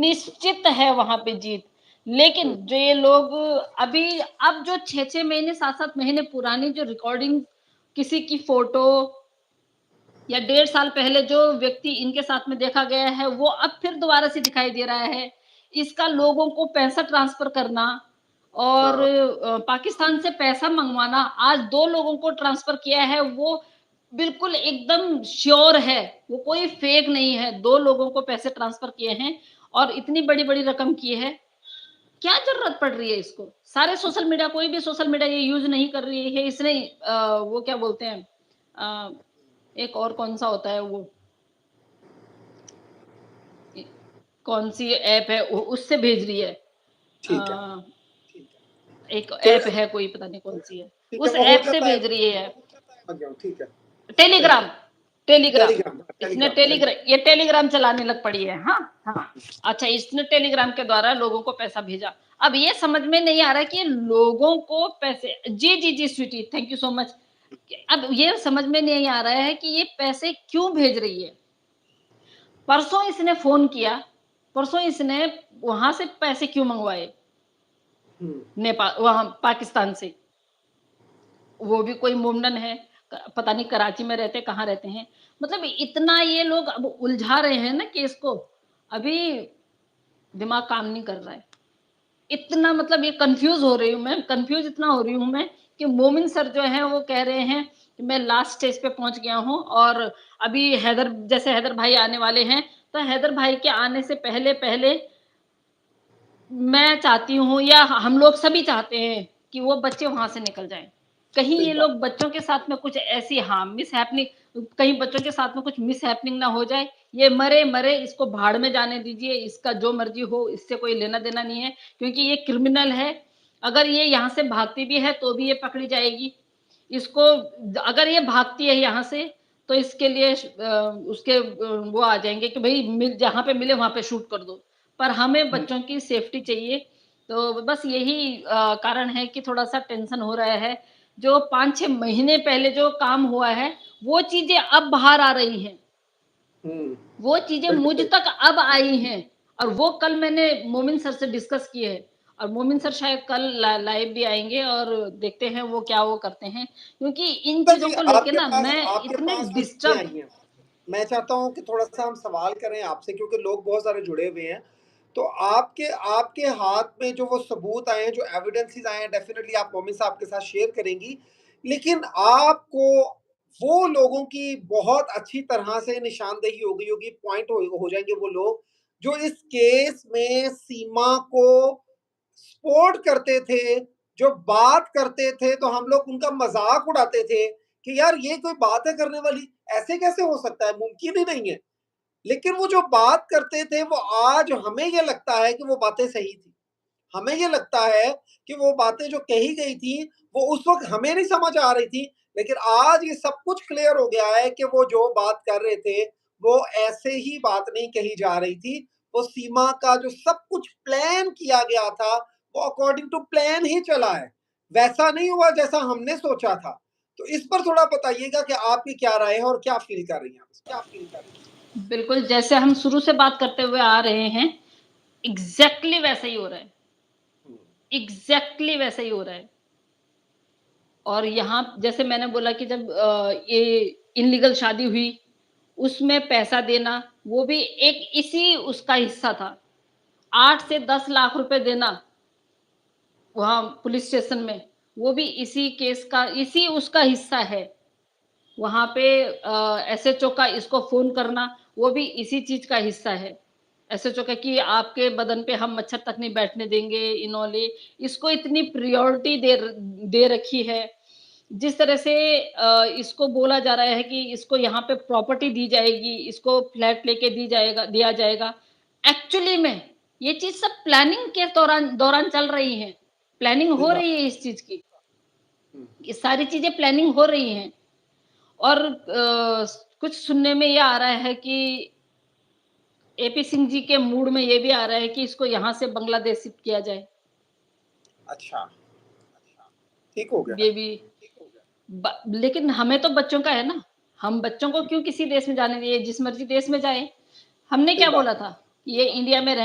निश्चित है वहाँ पे जीत। लेकिन हुँ, जो ये लोग अभी अब जो 6-6 महीने 7-7 महीने पुरानी जो रिकॉर्डिंग किसी की फ़ोटो या 1.5 साल पहले जो व्यक्ति इनके साथ में देखा गया है, वो अब फिर दोबारा से दिखाई दे रहा है। इसका लोगों को पैसा ट्रांसफ़र करना और हाँ, पाकिस्तान से पैसा मँगवाना, आज 2 लोगों को ट्रांसफ़र किया है, वो बिल्कुल एकदम श्योर है, वो कोई फ़ेक नहीं है। 2 लोगों को पैसे ट्रांसफ़र किए हैं और इतनी बड़ी-बड़ी रकम की है। क्या ज़रूरत पड़ रही है इसको? सारे सोशल मीडिया कोई भी सोशल मीडिया ये यूज़ नहीं कर रही है, इसने वो क्या बोलते हैं अ, एक और कौन-सा होता है वो इ कौन-सी ऐप है उ उससे भेज रही है। ठीक है, एक तो ऐप है कोई पता नहीं कौन-सी है, ठीक है, उस वो हो ऐप से जाता है, भेज रही है। समझ गया हूँ, ठीक है, टेलीग्राम, चलिए। टेलीग्राम। टेलीग्राम, इसने टेलीग्राम, टेलीग्राम। ये टेलीग्राम चलाने लग पड़ी है, हाँ, हाँ। अच्छा इसने टेलीग्राम के द्वारा लोगों को पैसा भेजा। अब ये समझ में नहीं आ रहा है कि लोगों को पैसे जी, sweetie thank you so much. अब ये समझ में नहीं आ रहा है कि ये पैसे क्यों भेज रही है? परसों इसने फ़ोन किया, परसों इसने वहाँ से पैसे क्यों मँगवाए? हुँ, वहाँ पाकिस्तान से। वो भी कोई मोमडन है, पता नहीं कराची में रहते, कहाँ रहते हैं। मतलब इतना ये लोग अब उलझा रहे हैं ना केस को, अभी दिमाग काम नहीं कर रहा है। इतना मतलब ये कन्फ्यूज़ हो रही हूँ मैं, कन्फ्यूज़ इतना हो रही हूँ मैं कि मोमिन सर जो हैं वो कह रहे हैं कि मैं लास्ट स्टेज पे पहुँच गया हूँ और अभी हैदर भाई आने वाले हैं, तो हैदर भाई के आने से पहले-पहले मैं चाहती हूँ या हम लोग सभी चाहते हैं कि वो बच्चे वहाँ से निकल जाएँ। कहीं सही ये बात। लोग बच्चों के साथ में कुछ ऐसी मिसहैपनिंग कहीं बच्चों के साथ में कुछ मिसहैपनिंग ना हो जाए। ये मरे, इसको भाड़ में जाने दीजिए, इसका जो मर्ज़ी हो, इससे कोई लेना-देना नहीं है क्योंकि ये क्रिमिनल है। अगर ये यहाँ से भागती भी है तो भी ये पकड़ी जाएगी। इसको अगर ये भागती है यहाँ से तो इसके लिए वो आ जाएँगे कि भई जहाँ पे मिले वहाँ पे शूट कर दो। पर हमें हुँ, बच्चों की सेफ्टी चाहिए, तो बस यही कारण है कि थोड़ा-सा टेंशन हो रहा है। जो 5-6 महीने पहले जो काम हुआ है, वो चीज़ें अब बाहर आ रही हैं। हुँ, वो चीज़ें बिल्कुल मुझ सही। तक अब आई हैं और वो कल मैंने मोमिन सर से डिस्कस किए हैं और मोमिन सर शायद कल लाइव भी आएँगे और देखते हैं वो क्या वो करते हैं। क्योंकि इन सर चीज़ों जी, को लेके ना मैं आपके इतने पास जो चीज़ें डिस्टर्ब आई हैं, मैं चाहता हूँ कि थोड़ा-सा हम सवाल करें आपसे क्योंकि लोग बहुत सारे जुड़े हुए हैं। तो आपके आपके हाथ में जो वो सबूत आए हैं, जो एविडेंसेस आए हैं, डेफ़िनिटली आप मोमिन साहब के साथ शेयर करेंगी। लेकिन आपको वो लोगों की बहुत अच्छी तरह से निशानदेही हो गई होगी, पॉइंट हो जाएँगे वो लोग, जो इस केस में सीमा को सपोर्ट करते थे, जो बात करते थे, तो हम लोग उनका मज़ाक उड़ाते थे कि यार ये कोई बात है करने वाली, ऐसे कैसे हो सकता है, मुमकिन ही नहीं है। लेकिन वो जो बात करते थे, वो आज हमें ये लगता है कि वो बातें सही थी। हमें ये लगता है कि वो बातें जो कही गई थी, वो उस वक़्त हमें नहीं समझ आ रही थी, लेकिन आज ये सब कुछ क्लियर हो गया है कि वो जो बात कर रहे थे, वो ऐसे ही बात नहीं कही जा रही थी। वो सीमा का जो सब कुछ प्लान किया गया था, वो अकॉर्डिंग टू प्लान ही चला है। वैसा नहीं हुआ जैसा हमने सोचा था। तो इस पर थोड़ा बताइएगा कि आपकी क्या राय है और क्या फ़ील कर रही हैं आप इस पर? बिल्कुल जैसे हम शुरू से बात करते हुए आ रहे हैं, एग्ज़ैक्टली वैसा ही हो रहा है। हुँ, एग्ज़ैक्टली वैसा ही हो रहा है। और यहाँ जैसे मैंने बोला कि जब ये इल्लीगल शादी हुई, उसमें पैसा देना, वो भी एक इसी उसका हिस्सा था। 8 से 10 लाख रुपए देना, वहाँ पुलिस स्टेशन में, वो भी इसी केस का इसी उसका हिस्सा है। वहाँ पे एसएचओ का इसको फ़ोन करना, वो भी इसी चीज़ का हिस्सा है। एसएचओ का कि आपके बदन पे हम मच्छर तक नहीं बैठने देंगे, इन्होंने इसको इतनी प्रायोरिटी दे रखी है। जिस तरह से इसको बोला जा रहा है कि इसको यहाँ पे प्रॉपर्टी दी जाएगी, इसको फ्लैट लेके दिया जाएगा। एक्चुअली में ये चीज़ सब प्लानिंग के दौरान दौरान चल रही हैं। प्लानिंग सही हो बात। रही है इस चीज़ की। हुँ, ये सारी चीज़ें प्लानिंग हो रही हैं और कुछ सुनने में ये आ रहा है कि एपी सिंह जी के मूड में ये भी आ रहा है कि इसको यहाँ से बांग्लादेश शिफ्ट किया जाए। अच्छा, ठीक हो गया। ये भी लेकिन हमें तो बच्चों का है ना, हम बच्चों को क्यों किसी देश में जाने दिए, जिस मर्ज़ी देश में जाएँ। हमने सही क्या बात बोला है। था? ये इंडिया में रहने